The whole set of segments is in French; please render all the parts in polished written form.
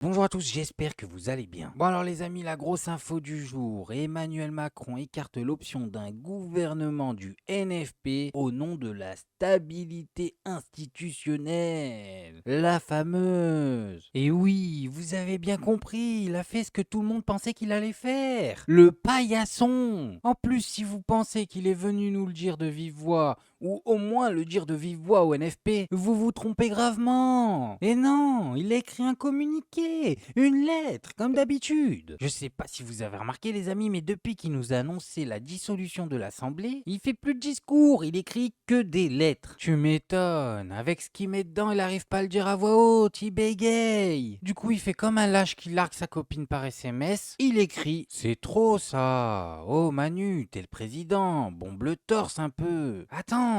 Bonjour à tous, j'espère que vous allez bien. Bon alors les amis, la grosse info du jour, Emmanuel Macron écarte l'option d'un gouvernement du NFP au nom de la stabilité institutionnelle. La fameuse. Et oui, vous avez bien compris, il a fait ce que tout le monde pensait qu'il allait faire. Le paillasson. En plus, si vous pensez qu'il est venu nous le dire de vive voix, ou au moins le dire de vive voix au NFP, vous vous trompez gravement. Et non, il a écrit un communiqué, une lettre, comme d'habitude. Je sais pas si vous avez remarqué les amis, mais depuis qu'il nous a annoncé la dissolution de l'Assemblée, il fait plus de discours, il écrit que des lettres. Tu m'étonnes, avec ce qu'il met dedans, il arrive pas à le dire à voix haute, il bégaye. Du coup, il fait comme un lâche qui largue sa copine par SMS, il écrit « C'est trop ça. Oh Manu, t'es le président, bombe le torse un peu. Attends,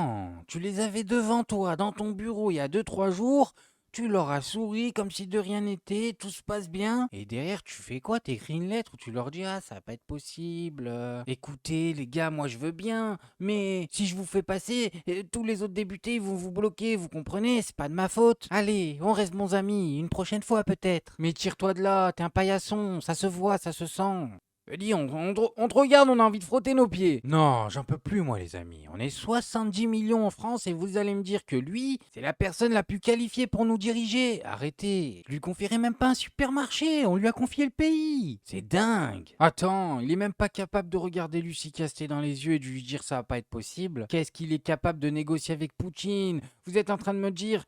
tu les avais devant toi, dans ton bureau, il y a 2-3 jours, tu leur as souri comme si de rien n'était, tout se passe bien. Et derrière, tu fais quoi? T'écris une lettre où tu leur dis, ah, ça va pas être possible. Écoutez, les gars, moi je veux bien, mais si je vous fais passer, tous les autres députés vont vous bloquer, vous comprenez? C'est pas de ma faute. Allez, on reste bons amis, une prochaine fois peut-être. Mais tire-toi de là, t'es un paillasson, ça se voit, ça se sent. Dis, on te regarde, on a envie de frotter nos pieds. Non, j'en peux plus, moi, les amis. On est 70 millions en France et vous allez me dire que lui, c'est la personne la plus qualifiée pour nous diriger. Arrêtez. Je lui confierai même pas un supermarché. On lui a confié le pays. C'est dingue. Attends, il est même pas capable de regarder Lucie Casté dans les yeux et de lui dire ça va pas être possible. Qu'est-ce qu'il est capable de négocier avec Poutine? Vous êtes en train de me dire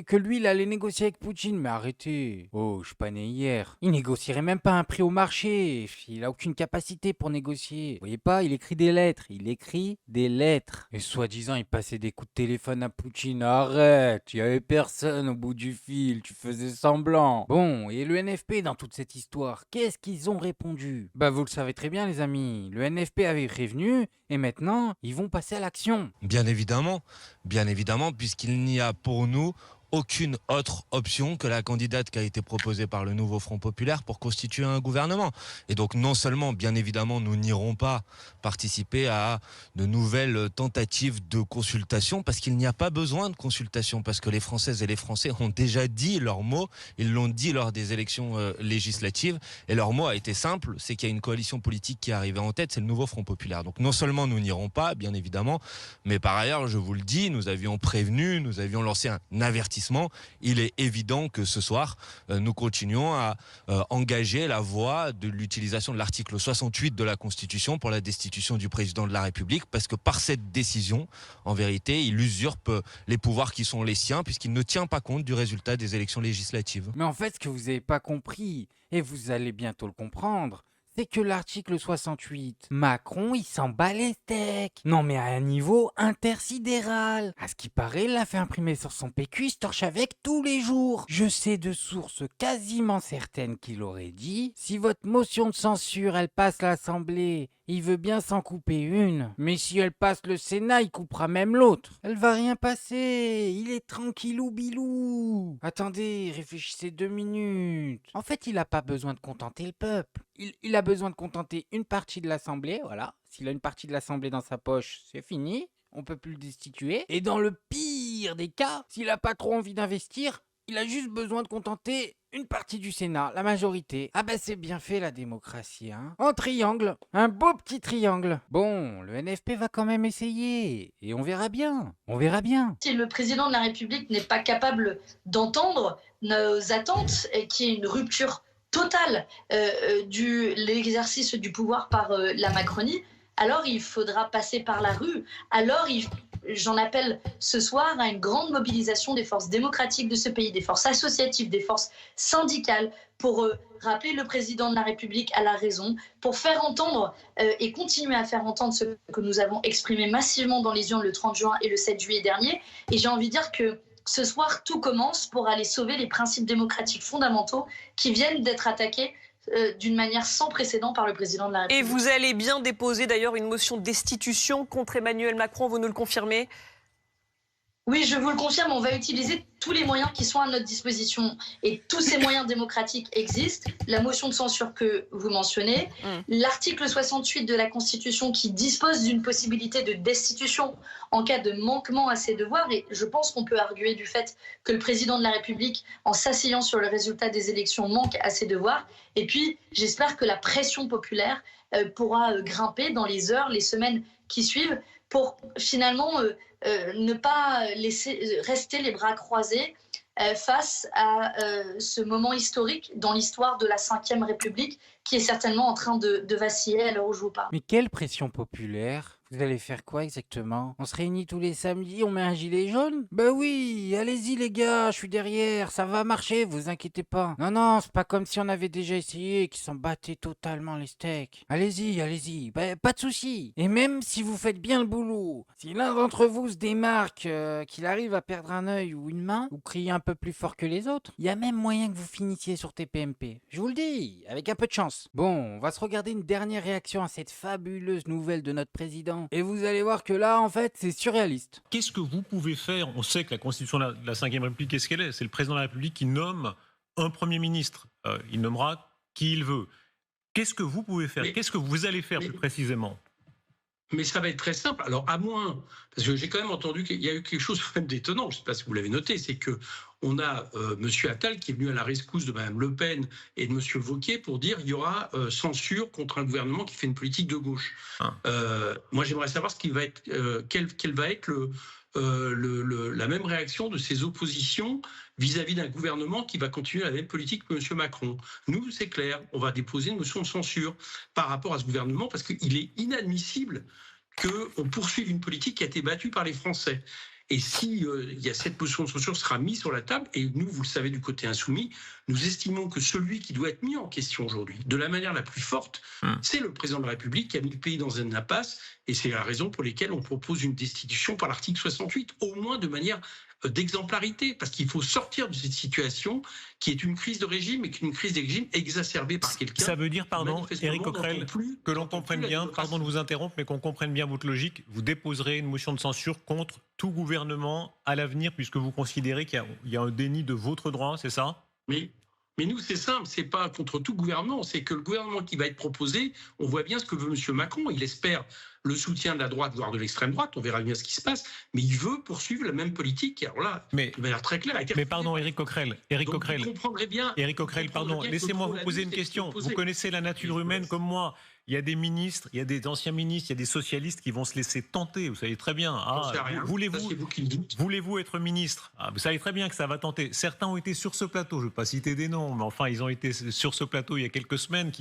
que lui, il allait négocier avec Poutine. Mais arrêtez. Oh, je suis pas né hier. Il négocierait même pas un prix au marché. Il a aucune capacité pour négocier. Vous voyez pas, il écrit des lettres. Il écrit des lettres. Et soi-disant, il passait des coups de téléphone à Poutine. Arrête, il y avait personne au bout du fil. Tu faisais semblant. Bon, et le NFP dans toute cette histoire, qu'est-ce qu'ils ont répondu? Bah, vous le savez très bien, les amis. Le NFP avait prévenu et maintenant, ils vont passer à l'action. Bien évidemment, puisqu'il n'y a pour nous aucune autre option que la candidate qui a été proposée par le nouveau Front Populaire pour constituer un gouvernement. Et donc non seulement, bien évidemment, nous n'irons pas participer à de nouvelles tentatives de consultation, parce qu'il n'y a pas besoin de consultation, parce que les Françaises et les Français ont déjà dit leur mot, ils l'ont dit lors des élections législatives, et leur mot a été simple, c'est qu'il y a une coalition politique qui est arrivée en tête, c'est le nouveau Front Populaire. Donc non seulement nous n'irons pas, bien évidemment, mais par ailleurs, je vous le dis, nous avions prévenu, nous avions lancé un avertissement. Il est évident que ce soir, nous continuons à engager la voie de l'utilisation de l'article 68 de la Constitution pour la destitution du président de la République, parce que par cette décision, en vérité, il usurpe les pouvoirs qui sont les siens, puisqu'il ne tient pas compte du résultat des élections législatives. Mais en fait, ce que vous n'avez pas compris, et vous allez bientôt le comprendre, c'est que l'article 68, Macron, il s'en bat les steaks. Non mais à un niveau intersidéral. À ce qui paraît, il l'a fait imprimer sur son PQ, il se torche avec tous les jours. Je sais de sources quasiment certaines qu'il aurait dit, si votre motion de censure, elle passe l'Assemblée, il veut bien s'en couper une. Mais si elle passe le Sénat, il coupera même l'autre. Elle va rien passer. Il est tranquillou bilou. Attendez, réfléchissez 2 minutes. En fait, il n'a pas besoin de contenter le peuple. Il a besoin de contenter une partie de l'Assemblée, voilà. S'il a une partie de l'Assemblée dans sa poche, c'est fini. On peut plus le destituer. Et dans le pire des cas, s'il a pas trop envie d'investir, il a juste besoin de contenter une partie du Sénat, la majorité. Ah bah c'est bien fait la démocratie, hein. En triangle, un beau petit triangle. Bon, le NFP va quand même essayer. Et on verra bien. On verra bien. Si le président de la République n'est pas capable d'entendre nos attentes et qu'il y ait une rupture totale de l'exercice du pouvoir par la Macronie, alors il faudra passer par la rue. Alors j'en appelle ce soir à une grande mobilisation des forces démocratiques de ce pays, des forces associatives, des forces syndicales, pour rappeler le président de la République à la raison, pour faire entendre et continuer à faire entendre ce que nous avons exprimé massivement dans les urnes le 30 juin et le 7 juillet dernier. Et j'ai envie de dire que ce soir, tout commence pour aller sauver les principes démocratiques fondamentaux qui viennent d'être attaqués d'une manière sans précédent par le président de la Et République. vous allez bien déposer d'ailleurs une motion de destitution contre Emmanuel Macron, vous nous le confirmez? Oui, je vous le confirme, on va utiliser tous les moyens qui sont à notre disposition. Et tous ces moyens démocratiques existent. La motion de censure que vous mentionnez, l'article 68 de la Constitution qui dispose d'une possibilité de destitution en cas de manquement à ses devoirs. Et je pense qu'on peut arguer du fait que le président de la République, en s'asseyant sur le résultat des élections, manque à ses devoirs. Et puis, j'espère que la pression populaire pourra grimper dans les heures, les semaines qui suivent pour finalement ne pas laisser rester les bras croisés face à ce moment historique dans l'histoire de la Ve République qui est certainement en train de vaciller à l'heure où je vous parle. Mais quelle pression populaire? Vous allez faire quoi exactement? On se réunit tous les samedis, on met un gilet jaune? Bah oui, allez-y les gars, je suis derrière, ça va marcher, vous inquiétez pas. Non, non, c'est pas comme si on avait déjà essayé et qu'ils s'en battaient totalement les steaks. Allez-y, bah, pas de soucis. Et même si vous faites bien le boulot, si l'un d'entre vous se démarque, qu'il arrive à perdre un œil ou une main, ou crier un peu plus fort que les autres, il y a même moyen que vous finissiez sur TPMP. Je vous le dis, avec un peu de chance. Bon, on va se regarder une dernière réaction à cette fabuleuse nouvelle de notre président. Et vous allez voir que là, en fait, c'est surréaliste. Qu'est-ce que vous pouvez faire? On sait que la Constitution de la Ve République, qu'est-ce qu'elle est? C'est le président de la République qui nomme un Premier ministre. Il nommera qui il veut. Qu'est-ce que vous pouvez faire? Qu'est-ce que vous allez faire plus précisément? Mais ça va être très simple. Alors, à moins, parce que j'ai quand même entendu qu'il y a eu quelque chose quand même d'étonnant, je ne sais pas si vous l'avez noté, c'est que on a M. Attal qui est venu à la rescousse de Mme Le Pen et de M. Wauquiez pour dire qu'il y aura censure contre un gouvernement qui fait une politique de gauche. Moi, j'aimerais savoir ce qui va être, quelle va être la même réaction de ces oppositions vis-à-vis d'un gouvernement qui va continuer la même politique que M. Macron. Nous, c'est clair, on va déposer une motion de censure par rapport à ce gouvernement parce qu'il est inadmissible qu'on poursuive une politique qui a été battue par les Français. Et si y a cette motion de censure sera mise sur la table, et nous, vous le savez, du côté insoumis, nous estimons que celui qui doit être mis en question aujourd'hui, de la manière la plus forte, c'est le président de la République qui a mis le pays dans une impasse, et c'est la raison pour laquelle on propose une destitution par l'article 68, au moins de manière d'exemplarité, parce qu'il faut sortir de cette situation qui est une crise de régime et qu'une crise de régime exacerbée par quelqu'un. Ça veut dire, pardon, Éric Coquerel, que l'on comprenne bien, pardon de vous interrompre, mais qu'on comprenne bien votre logique, vous déposerez une motion de censure contre tout gouvernement à l'avenir, puisque vous considérez qu'il y a un déni de votre droit, c'est ça? Mais nous, c'est simple, c'est pas contre tout gouvernement, c'est que le gouvernement qui va être proposé, on voit bien ce que veut M. Macron, il espère le soutien de la droite, voire de l'extrême droite, on verra bien ce qui se passe, mais il veut poursuivre la même politique, alors là, de manière très claire. Mais pardon, Éric Coquerel, vous comprendrez bien. Éric Coquerel, pardon, laissez-moi vous poser une question. Vous connaissez la nature humaine comme moi. Il y a des ministres, il y a des anciens ministres, il y a des socialistes qui vont se laisser tenter, vous savez très bien. Voulez-vous être ministre? Vous savez très bien que ça va tenter. Certains ont été sur ce plateau, je ne vais pas citer des noms, mais enfin, ils ont été sur ce plateau il y a quelques semaines,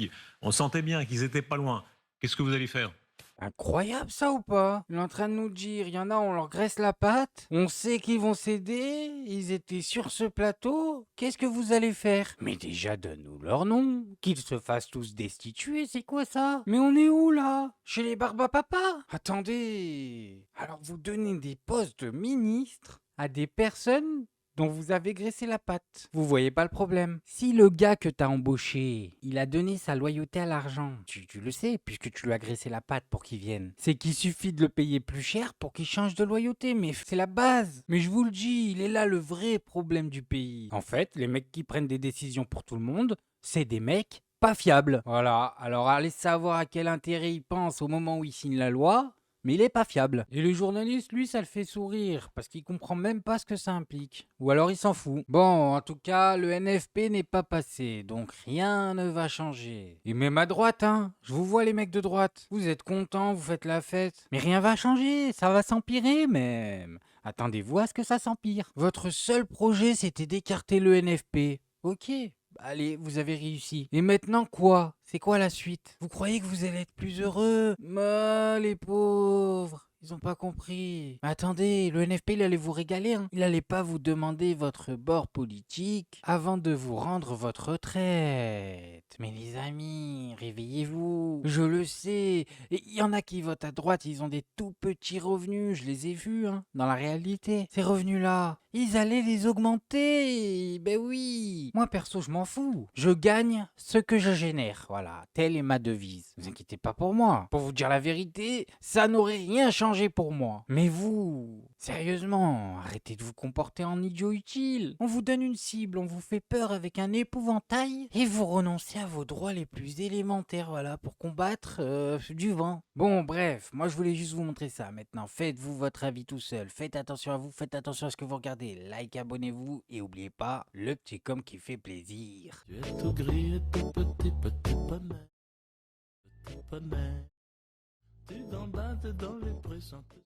on sentait bien qu'ils n'étaient pas loin. Qu'est-ce que vous allez faire? Incroyable ça ou pas? Il est en train de nous dire, il y en a, on leur graisse la patte, on sait qu'ils vont céder, ils étaient sur ce plateau, qu'est-ce que vous allez faire? Mais déjà donne-nous leur nom, qu'ils se fassent tous destituer, c'est quoi ça? Mais on est où là? Chez les Barbapapa? Attendez, alors vous donnez des postes de ministres à des personnes dont vous avez graissé la patte. Vous voyez pas le problème. Si le gars que t'as embauché, il a donné sa loyauté à l'argent, tu le sais, puisque tu lui as graissé la patte pour qu'il vienne, c'est qu'il suffit de le payer plus cher pour qu'il change de loyauté, mais c'est la base. Mais je vous le dis, il est là le vrai problème du pays. En fait, les mecs qui prennent des décisions pour tout le monde, c'est des mecs pas fiables. Voilà, alors allez savoir à quel intérêt il pense au moment où il signe la loi, mais il est pas fiable. Et le journaliste, lui, ça le fait sourire, parce qu'il comprend même pas ce que ça implique. Ou alors il s'en fout. Bon, en tout cas, le NFP n'est pas passé, donc rien ne va changer. Et même à droite, hein, je vous vois les mecs de droite. Vous êtes contents, vous faites la fête. Mais rien va changer, ça va s'empirer même. Attendez-vous à ce que ça s'empire. Votre seul projet, c'était d'écarter le NFP. Ok. Allez, vous avez réussi. Et maintenant quoi? C'est quoi la suite? Vous croyez que vous allez être plus heureux? Mais les pauvres, ils ont pas compris. Mais attendez, le NFP, il allait vous régaler, hein. Il allait pas vous demander votre bord politique avant de vous rendre votre retraite. Mais les amis, réveillez-vous. Je le sais. Et il y en a qui votent à droite, ils ont des tout petits revenus. Je les ai vus, hein, dans la réalité. Ces revenus-là, Ils allaient les augmenter. Ben oui. Moi perso, je m'en fous. Je gagne ce que je génère. Voilà, telle est ma devise. Ne vous inquiétez pas pour moi. Pour vous dire la vérité, ça n'aurait rien changé pour moi. Mais vous, sérieusement, arrêtez de vous comporter en idiot utile. On vous donne une cible, on vous fait peur avec un épouvantail et vous renoncez à vos droits les plus élémentaires, voilà, pour combattre du vent. Bon, bref, moi je voulais juste vous montrer ça. Maintenant, faites-vous votre avis tout seul. Faites attention à vous, faites attention à ce que vous regardez. Like, abonnez-vous et n'oubliez pas le petit com qui fait plaisir. Tu es tout gris et tout petit poney. Petit poney. Tu gambades dans les prés sans